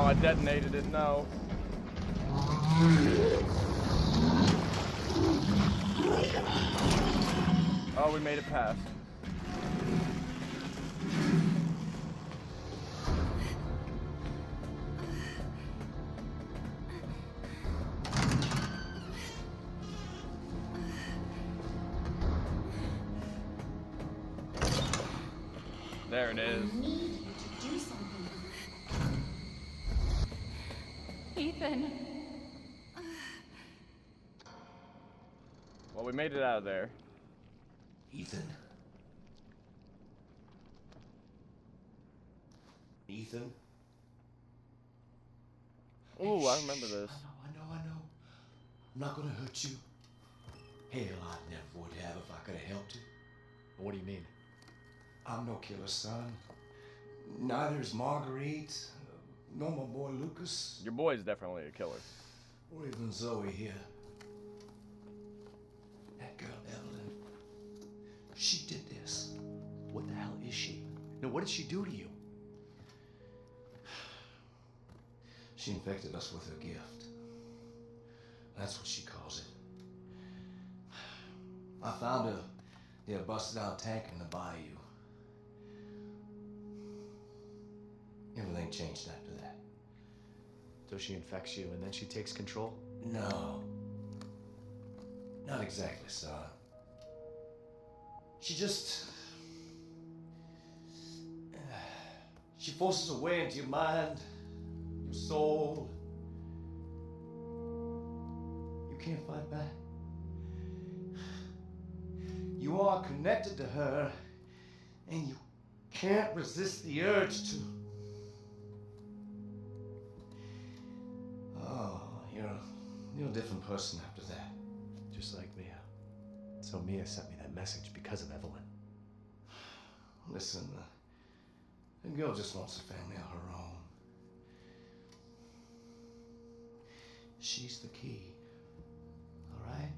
I detonated it. No. Oh, we made it past. There it is. I need you to do something. Ethan. Well, we made it out of there. Ethan? Ethan? Ooh, I remember this. I know. I'm not gonna hurt you. Hell, I never would have if I could have helped you. What do you mean? I'm no killer, son. Neither is Marguerite, nor my boy Lucas, Your boy's definitely a killer. or even Zoe here. That girl, Evelyn, she did this. What the hell is she? No, what did she do to you? She infected us with her gift. That's what she calls it. I found her near a busted out tank in the bayou. Everything changed after that. So she infects you and then she takes control? No. Not exactly, son. She just... She forces her way into your mind, your soul. You can't fight back. You are connected to her, and you can't resist the urge to... Oh, you're a different person after that. Just like Mia. So Mia sent me that message because of Evelyn. Listen, the girl just wants a family of her own. She's the key, all right?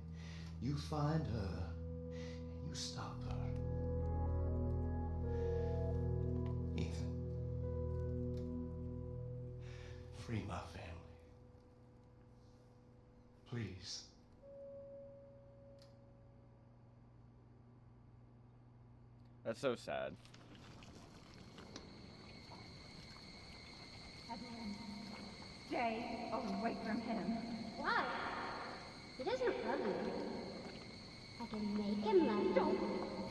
You find her, and you stop her. Ethan, free my family. Please. That's so sad. Evelyn, stay away from him. Why? He doesn't love you. I can make him love you.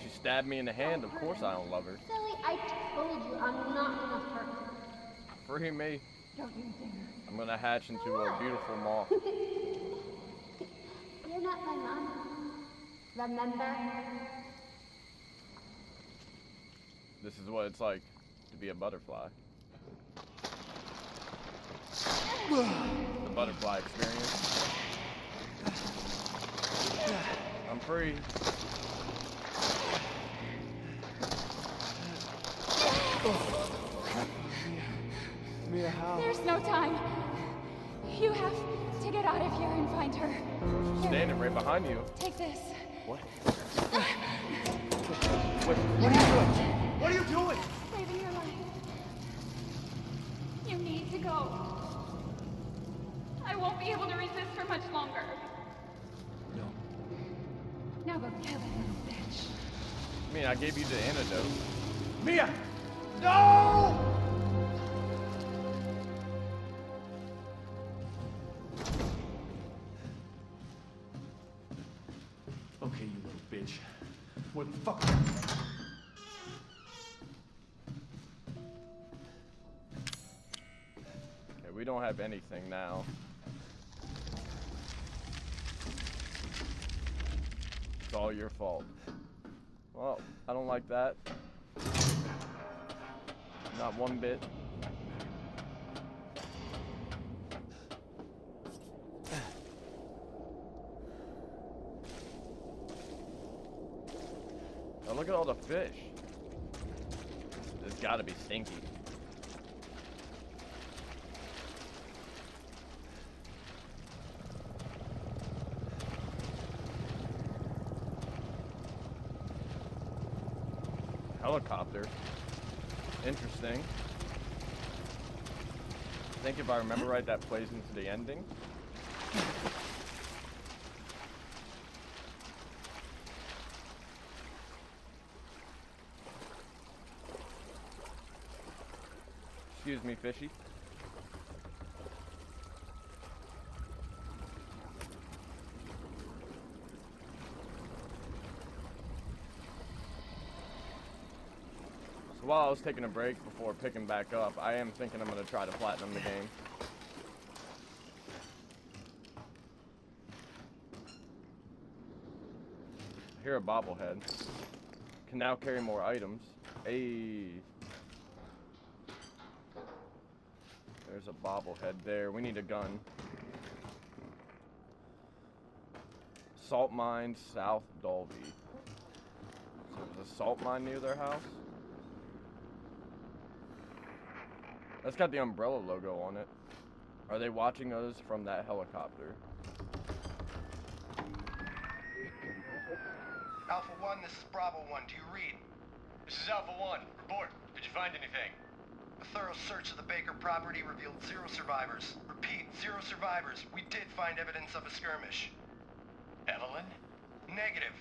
She stabbed me in the hand. Of course I don't love her. Silly, I told you I'm not gonna hurt her. Free me. Don't you dare. I'm gonna hatch into a beautiful moth. You're not my mom. Remember? This is what it's like to be a butterfly. The butterfly experience. I'm free. Mia, how? There's no time. You have to get out of here and find her. She's standing right behind you. Take this. What? What are you doing? What are you doing? Saving your life. You need to go. I won't be able to resist for much longer. No. Now go kill that little bitch. I mean, I gave you the antidote. Mia! No! Okay, you little bitch. Where the fuck? Okay, we don't have anything now. It's all your fault. Well, I don't like that. Not one bit. Oh, look at all the fish. It's gotta be stinky. Helicopter. Interesting. think if I remember right, that plays into the ending. Excuse me, fishy. So while I was taking a break before picking back up, I am thinking I'm going to try to platinum the game. I hear a bobblehead. Can now carry more items. Hey. There's a bobblehead there. We need a gun. Salt mine, South Dolby. So there's a salt mine near their house? That's got the umbrella logo on it. Are they watching us from that helicopter? Alpha 1, this is Bravo 1. Do you read? This is Alpha 1. Report. Did you find anything? A thorough search of the Baker property revealed 0 survivors. Repeat, 0 survivors. We did find evidence of a skirmish. Evelyn? Negative.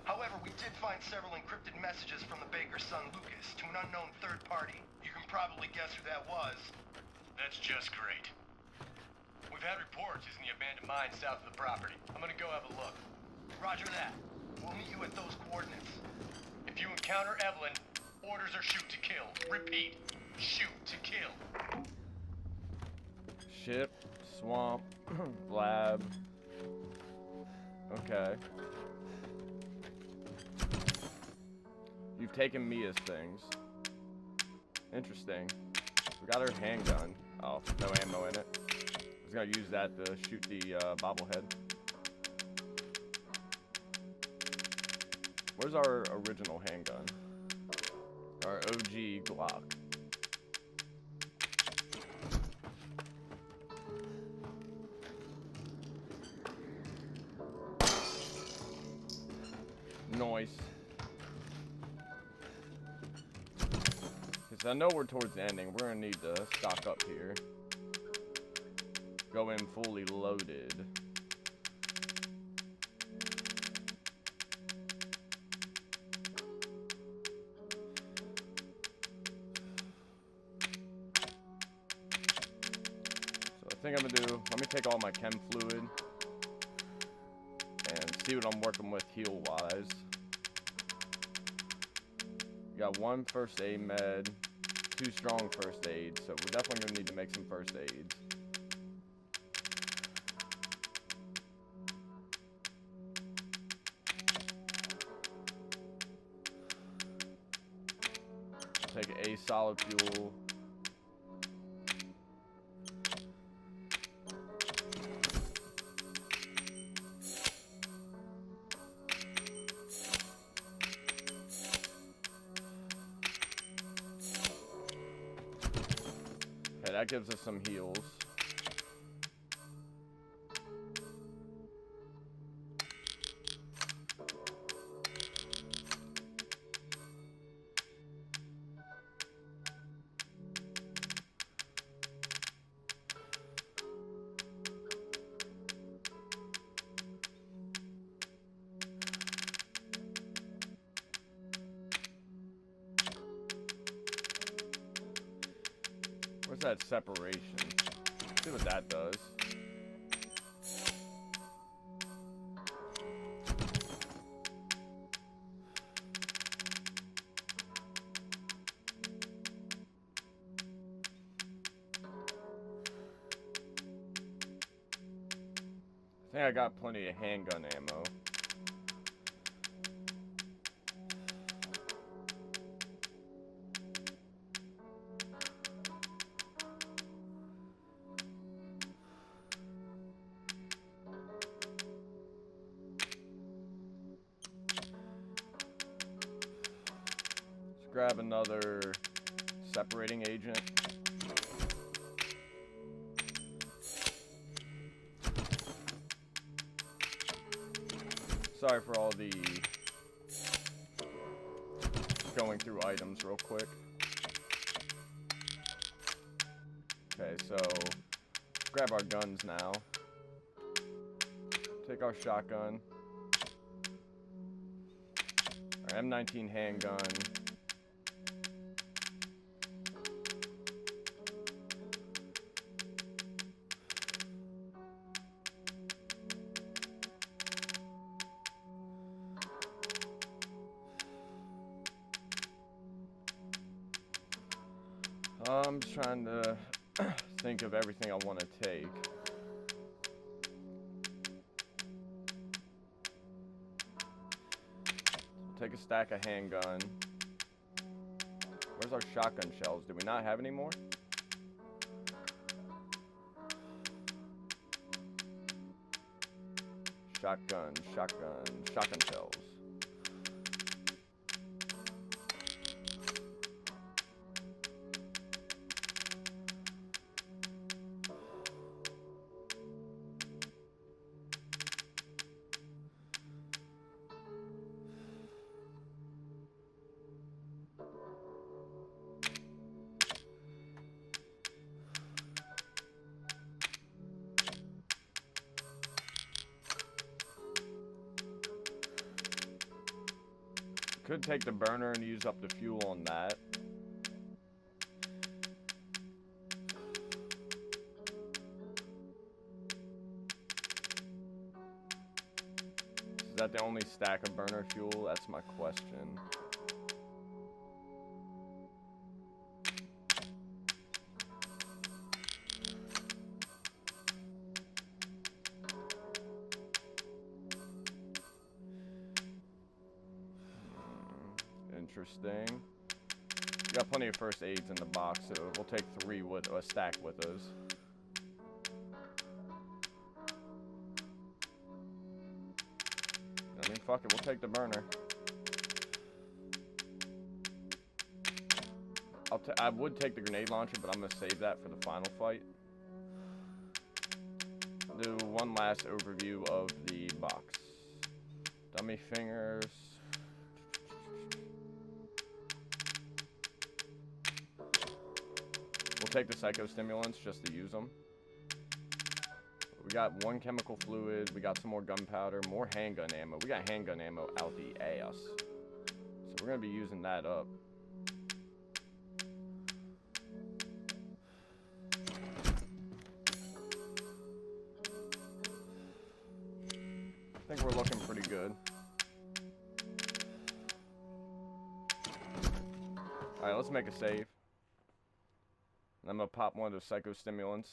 However, we did find several encrypted messages from the Baker's son Lucas to an unknown third party. You can probably guess who that was. That's just great. We've had reports using the abandoned mine south of the property. I'm gonna go have a look. Roger that. We'll meet you at those coordinates. If you encounter Evelyn, orders are shoot to kill. Repeat, shoot to kill. Ship, swamp, lab. Okay. You've taken Mia's things. Interesting. We got her handgun. Oh, no ammo in it. I was gonna use that to shoot the bobblehead. Where's our original handgun? Our OG Glock. Noise. Because I know we're towards the ending. We're gonna need to stock up here. Go in fully loaded. So I think I'm gonna do, let me take all my chem fluid and see what I'm working with heal wise. We got 1 first aid med, 2 strong first aids, so we're definitely gonna need to make some first aids. Take a solid fuel. Okay, that gives us some heals. Where's that separation? Let's see what that does. I think I got plenty of handgun ammo. Grab another separating agent. Sorry for all the going through items real quick. Okay, so grab our guns now. Take our shotgun. Our M19 handgun. I'm just trying to think of everything I want to take. Take a stack of handgun. Where's our shotgun shells? Do we not have any more? Shotgun shells. Could take the burner and use up the fuel on that. Is that the only stack of burner fuel? That's my question. Interesting. We got plenty of first aids in the box, so we'll take 3 with a stack with us. I mean, fuck it, we'll take the burner. I would take the grenade launcher, but I'm gonna save that for the final fight. Do one last overview of the box. Dummy fingers. We'll take the psychostimulants just to use them. We got 1 chemical fluid, we got some more gunpowder, more handgun ammo. We got handgun ammo out the ass. So we're gonna be using that up. I think we're looking pretty good. Alright, let's make a save. I'm gonna pop one of those psychostimulants.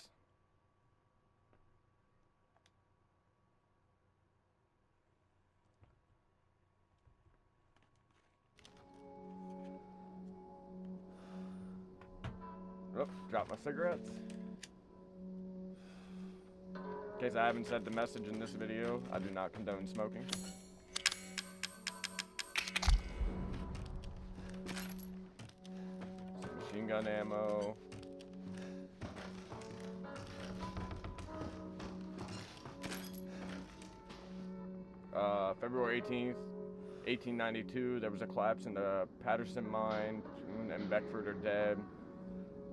Oh, dropped my cigarettes. In case I haven't said the message in this video, I do not condone smoking. Some machine gun ammo. February 18th, 1892, there was a collapse in the Patterson mine, and Beckford are dead.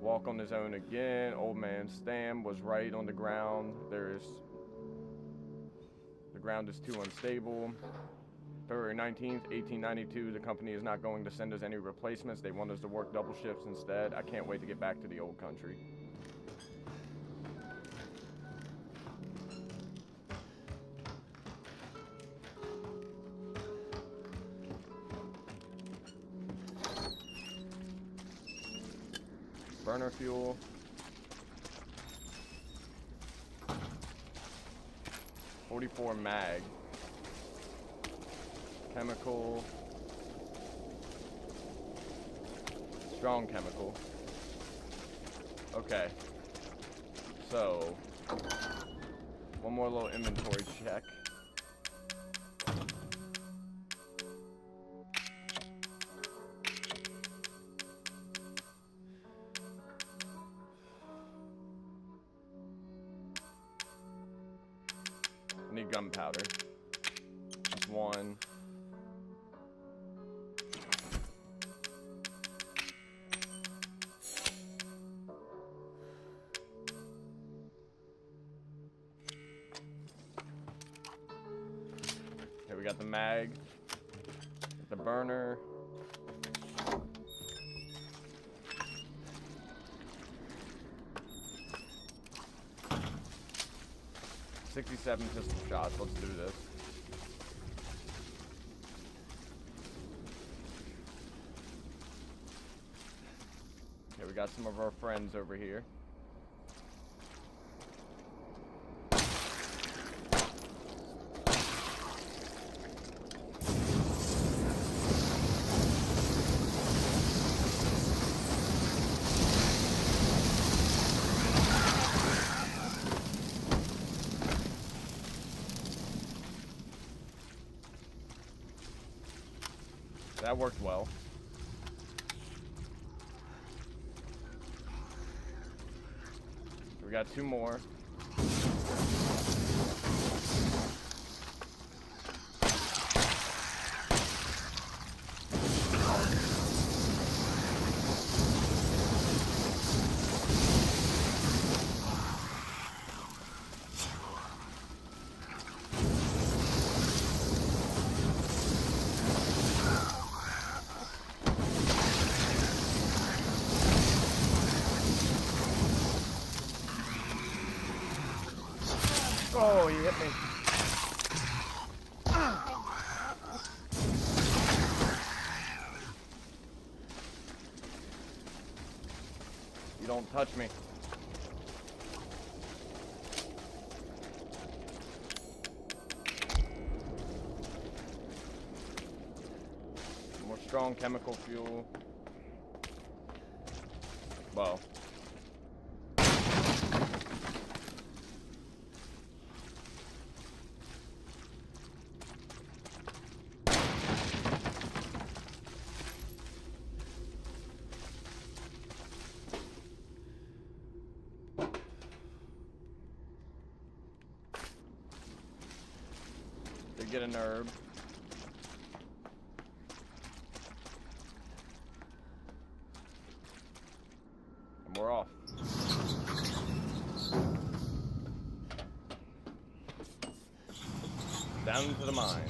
Walk on his own again. Old man Stam was right on the ground. The ground is too unstable. February 19th, 1892, the company is not going to send us any replacements. They want us to work double shifts instead. I can't wait to get back to the old country. Burner fuel. .44 mag. Chemical. Strong chemical. Okay. So, one more little inventory check. I need gunpowder. Just 1. got the mag, the burner. .67 pistol shots. Let's do this. Okay, we got some of our friends over here. That worked well. We got 2 more. Oh, he hit me. You don't touch me. More strong chemical fuel. Well. Get an herb. And we're off. Down into the mine.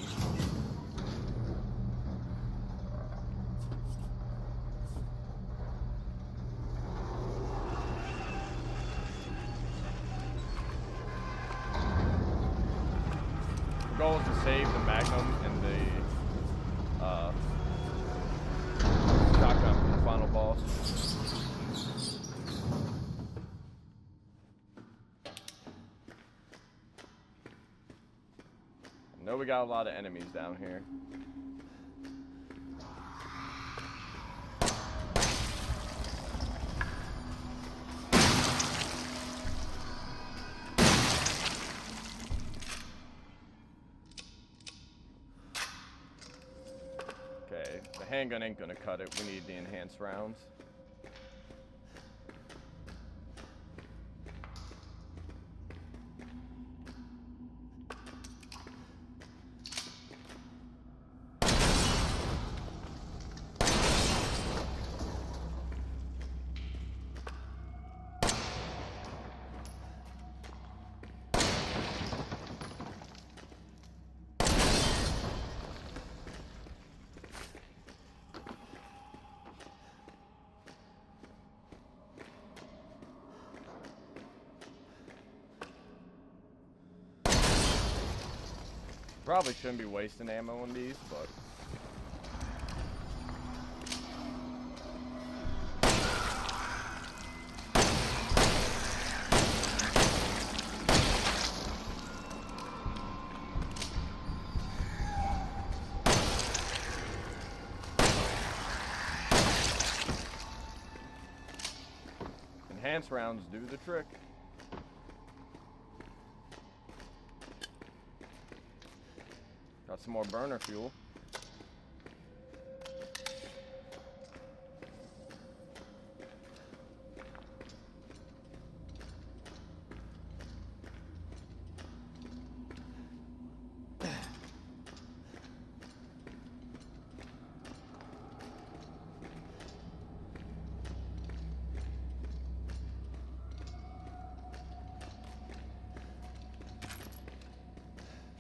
Goal is to save the Magnum and the shotgun for the final boss. I know we got a lot of enemies down here. Okay, the handgun ain't gonna cut it. We need the enhanced rounds. Probably shouldn't be wasting ammo on these, but enhanced rounds do the trick. Got some more burner fuel.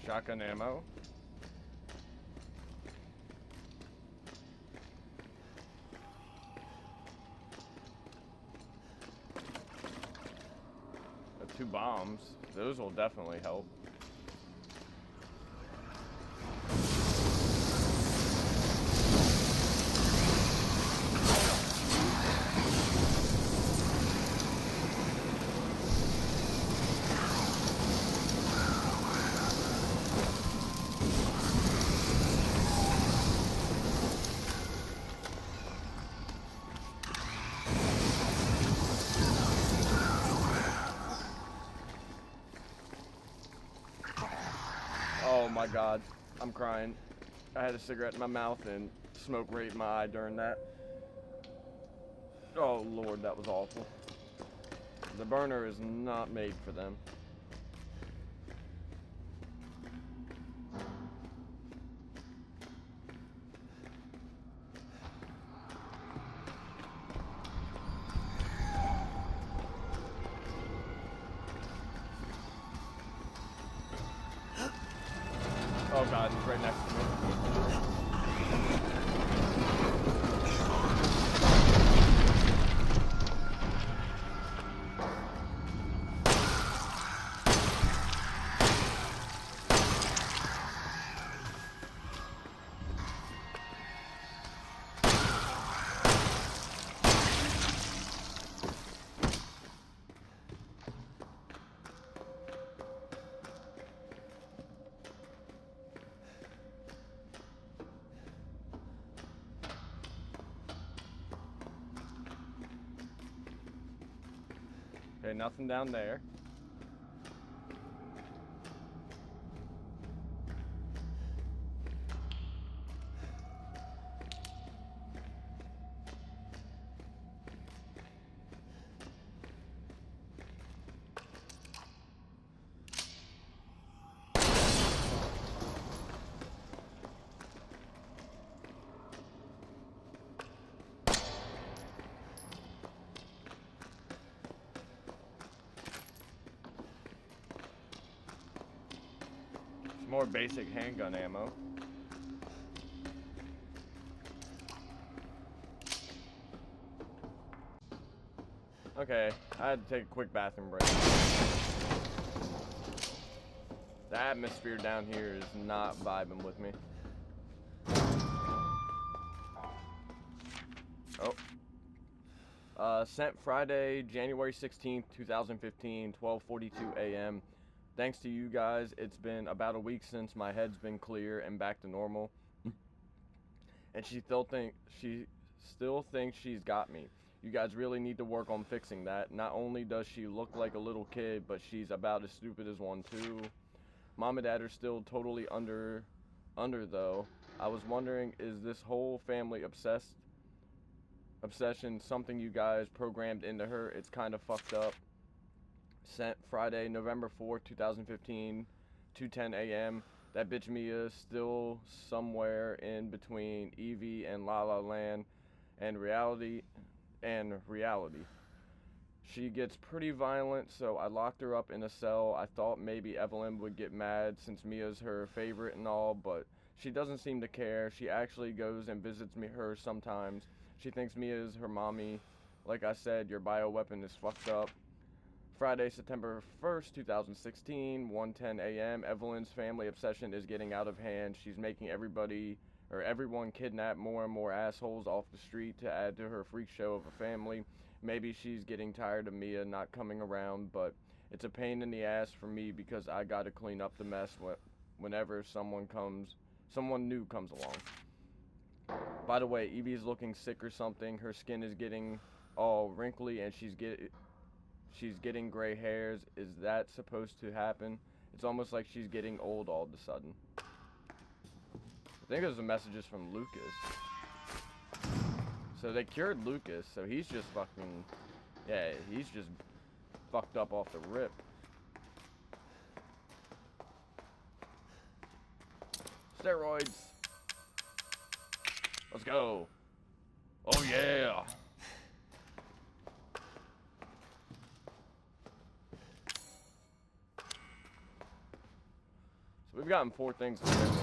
Shotgun ammo. 2 bombs. Those will definitely help. Oh my god, I'm crying. I had a cigarette in my mouth and smoke right in my eye during that. Oh lord, that was awful. The burner is not made for them. Oh god, he's right next to me. Okay, nothing down there. More basic handgun ammo. Okay, I had to take a quick bathroom break. The atmosphere down here is not vibing with me. Oh. Sent Friday, January 16th, 2015, 12:42 a.m. Thanks to you guys, it's been about a week since my head's been clear and back to normal. And she still thinks she's got me. You guys really need to work on fixing that. Not only does she look like a little kid, but she's about as stupid as one too. Mom and Dad are still totally under though. I was wondering, is this whole family obsession something you guys programmed into her? It's kind of fucked up. Sent Friday, November 4th, 2015, 2:10 a.m. That bitch Mia's still somewhere in between Evie and La La Land and reality. She gets pretty violent, so I locked her up in a cell. I thought maybe Evelyn would get mad since Mia's her favorite and all, but she doesn't seem to care. She actually goes and visits her sometimes. She thinks Mia is her mommy. Like I said, your bioweapon is fucked up. Friday, September 1st, 2016, 1:10 a.m. Evelyn's family obsession is getting out of hand. She's making everyone kidnap more and more assholes off the street to add to her freak show of a family. Maybe she's getting tired of Mia not coming around, but it's a pain in the ass for me because I gotta clean up the mess whenever someone new comes along. By the way, Evie's looking sick or something. Her skin is getting all wrinkly and she's getting gray hairs. Is that supposed to happen? It's almost like she's getting old all of a sudden. I think those are messages from Lucas. So they cured Lucas, so he's just fucking... Yeah, he's just fucked up off the rip. Steroids! Let's go! Oh yeah! So we've gotten 4 things to start with.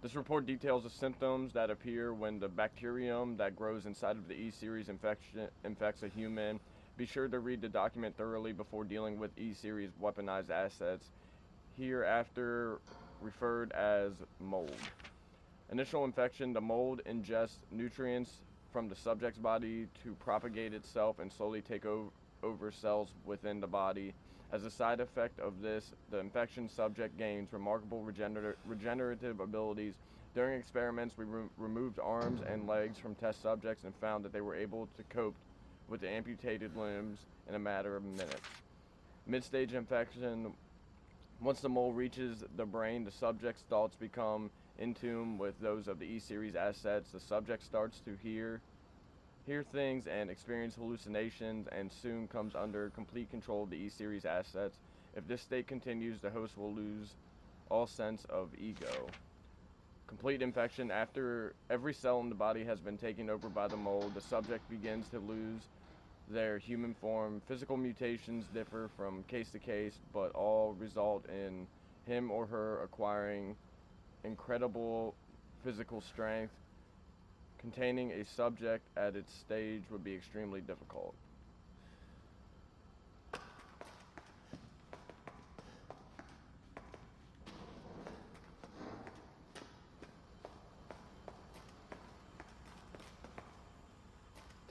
The This report details the symptoms that appear when the bacterium that grows inside of the E-Series infects a human. Be sure to read the document thoroughly before dealing with E-Series weaponized assets, hereafter referred as mold. Initial infection: the mold ingests nutrients from the subject's body to propagate itself and slowly take over cells within the body. As a side effect of this, the infection subject gains remarkable regenerative abilities. During experiments, we removed arms and legs from test subjects and found that they were able to cope with the amputated limbs in a matter of minutes. Mid-stage infection: once the mold reaches the brain, the subject's thoughts become in tune with those of the E-Series assets. The subject starts to hear things and experience hallucinations, and soon comes under complete control of the E-Series assets. If this state continues, the host will lose all sense of ego. Complete infection: after every cell in the body has been taken over by the mold, the subject begins to lose their human form. Physical mutations differ from case to case, but all result in him or her acquiring incredible physical strength. Containing a subject at its stage would be extremely difficult.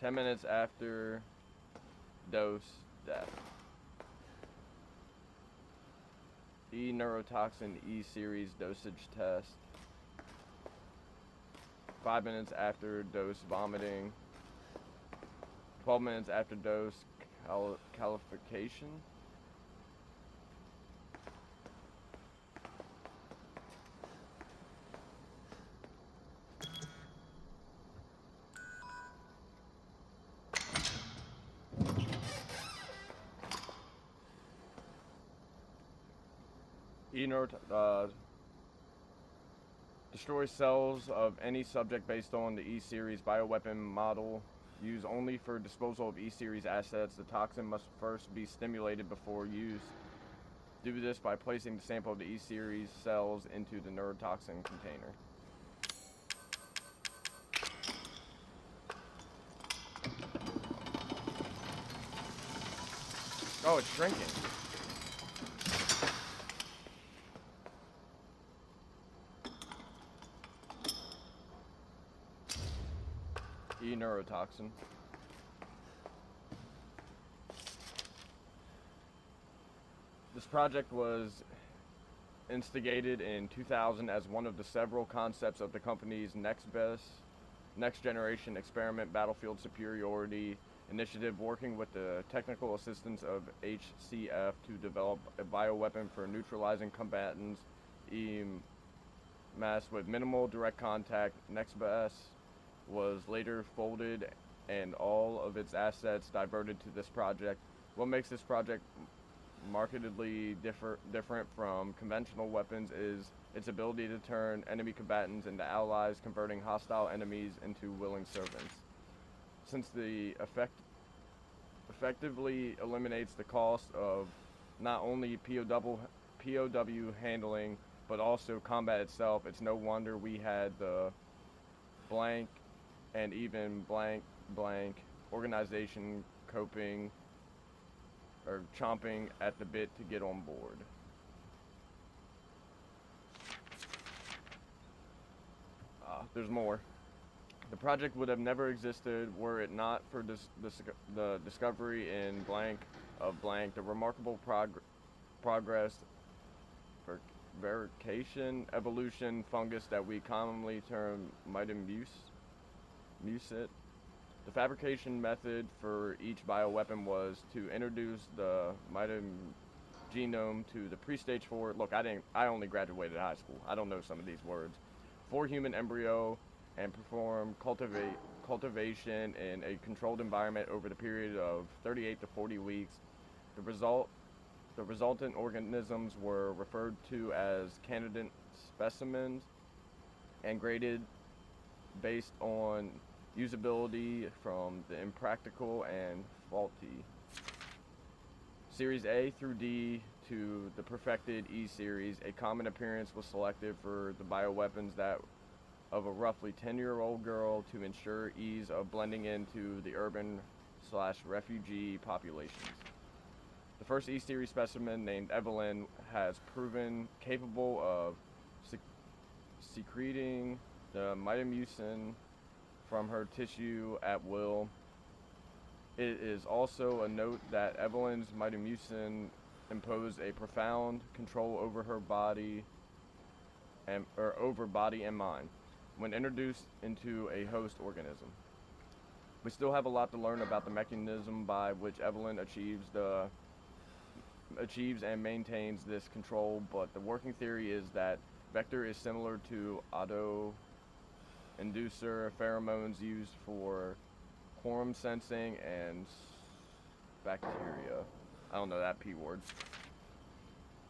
"10 minutes after dose, death. Neurotoxin E-Series dosage test. 5 minutes after dose, vomiting. 12 minutes after dose, calification. Destroys cells of any subject based on the E-Series bioweapon model. Used only for disposal of E-Series assets. The toxin must first be stimulated before use. Do this by placing the sample of the E-Series cells into the neurotoxin container." Oh, it's shrinking. Neurotoxin. This project was instigated in 2000 as one of the several concepts of the company's next generation experiment battlefield superiority initiative, working with the technical assistance of HCF to develop a bioweapon for neutralizing combatants mass with minimal direct contact. NextBS was later folded and all of its assets diverted to this project. What makes this project markedly different from conventional weapons is its ability to turn enemy combatants into allies, converting hostile enemies into willing servants. Since the effectively eliminates the cost of not only POW handling, but also combat itself, it's no wonder we had the blank and even blank organization chomping at the bit to get on board. There's more. The project would have never existed were it not for the discovery in blank of blank, the remarkable progress for varication evolution fungus that we commonly term mucit. The fabrication method for each bioweapon was to introduce the genome to the pre-stage 4. Look, I only graduated high school. I don't know some of these words. 4 human embryo and perform cultivation in a controlled environment over the period of 38 to 40 weeks. The resultant organisms were referred to as candidate specimens and graded based on usability from the impractical and faulty. Series A through D to the perfected E series, a common appearance was selected for the bioweapons that of a roughly 10-year-old girl to ensure ease of blending into the urban/refugee populations. The first E series specimen, named Evelyn, has proven capable of secreting the mitamucin from her tissue at will. It is also a note that Evelyn's mitamucin imposed a profound control over her body and mind when introduced into a host organism. We still have a lot to learn about the mechanism by which Evelyn achieves and maintains this control, but the working theory is that Vector is similar to auto-inducer pheromones used for quorum sensing and bacteria. I don't know that P word.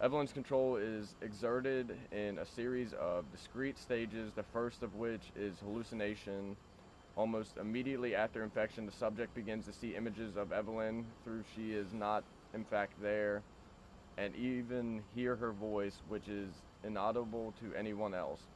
Evelyn's control is exerted in a series of discrete stages, the first of which is hallucination. Almost immediately after infection, the subject begins to see images of Evelyn through she is not in fact there, and even hear her voice, which is inaudible to anyone else.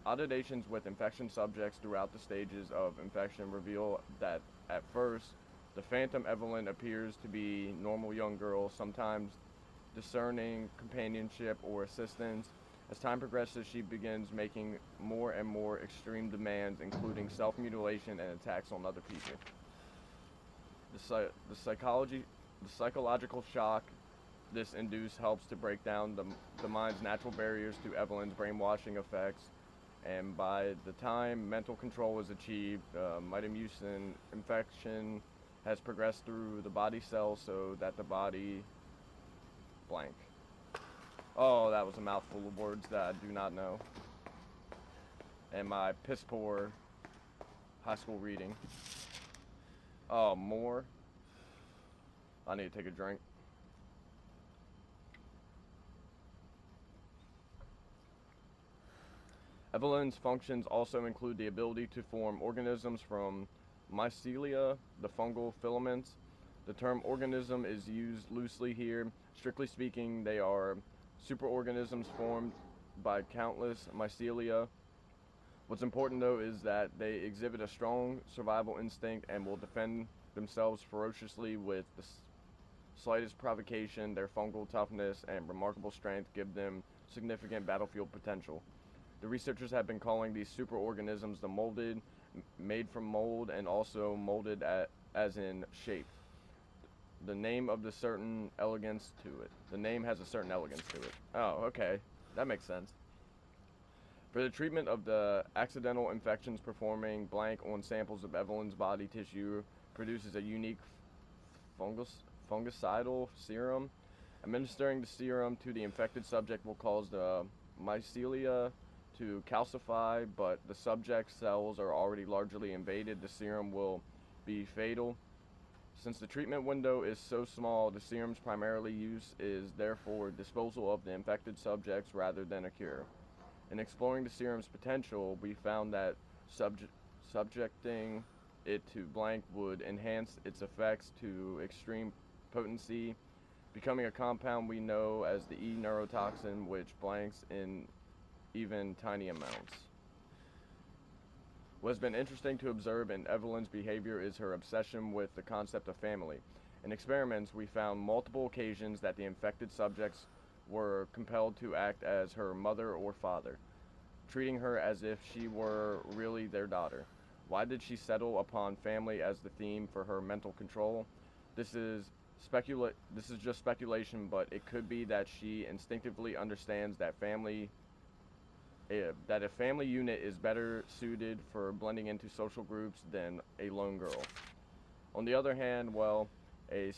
Auditions with infection subjects throughout the stages of infection reveal that at first, the phantom Evelyn appears to be normal young girl, sometimes discerning companionship or assistance. As time progresses, she begins making more and more extreme demands, including self-mutilation and attacks on other people. The psychological shock this induces helps to break down the mind's natural barriers to Evelyn's brainwashing effects, and by the time mental control is achieved, mitamucin infection has progressed through the body cells so that the body blank. Oh, that was a mouthful of words that I do not know. And my piss poor high school reading. Oh, more? I need to take a drink. Evelyn's functions also include the ability to form organisms from mycelia, the fungal filaments. The term organism is used loosely here. Strictly speaking, they are superorganisms formed by countless mycelia. What's important, though, is that they exhibit a strong survival instinct and will defend themselves ferociously with the slightest provocation. Their fungal toughness and remarkable strength give them significant battlefield potential. The researchers have been calling these superorganisms the molded, made from mold, and also molded as in shape. The name of the certain elegance to it. The name has a certain elegance to it. Oh, okay. That makes sense. For the treatment of the accidental infections, performing blank on samples of Evelyn's body tissue produces a unique fungicidal serum. Administering the serum to the infected subject will cause the mycelia to calcify, but the subject's cells are already largely invaded. The serum will be fatal. Since the treatment window is so small, the serum's primary use is therefore disposal of the infected subjects rather than a cure. In exploring the serum's potential, we found that subjecting it to blank would enhance its effects to extreme potency, becoming a compound we know as the E neurotoxin, which blanks in even tiny amounts. What has been interesting to observe in Evelyn's behavior is her obsession with the concept of family. In experiments, we found multiple occasions that the infected subjects were compelled to act as her mother or father, treating her as if she were really their daughter. Why did she settle upon family as the theme for her mental control? This is just speculation, but it could be that she instinctively understands that that a family unit is better suited for blending into social groups than a lone girl. On the other hand, well, a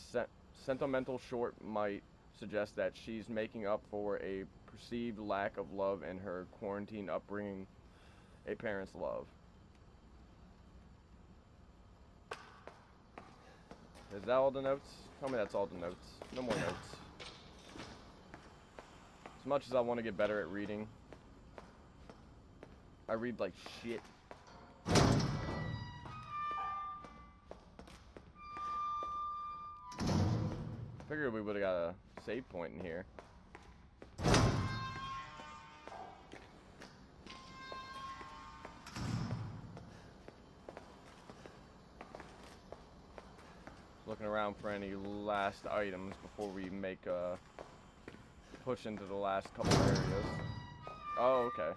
sentimental short might suggest that she's making up for a perceived lack of love in her quarantine upbringing, a parent's love. Is that all the notes? Tell me that's all the notes. No more notes. As much as I want to get better at reading, I read like shit. Figured we would have got a save point in here. Looking around for any last items before we make a push into the last couple areas. Oh, okay.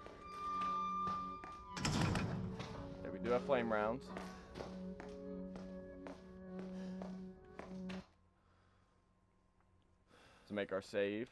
Yeah, we do have flame rounds. To make our save.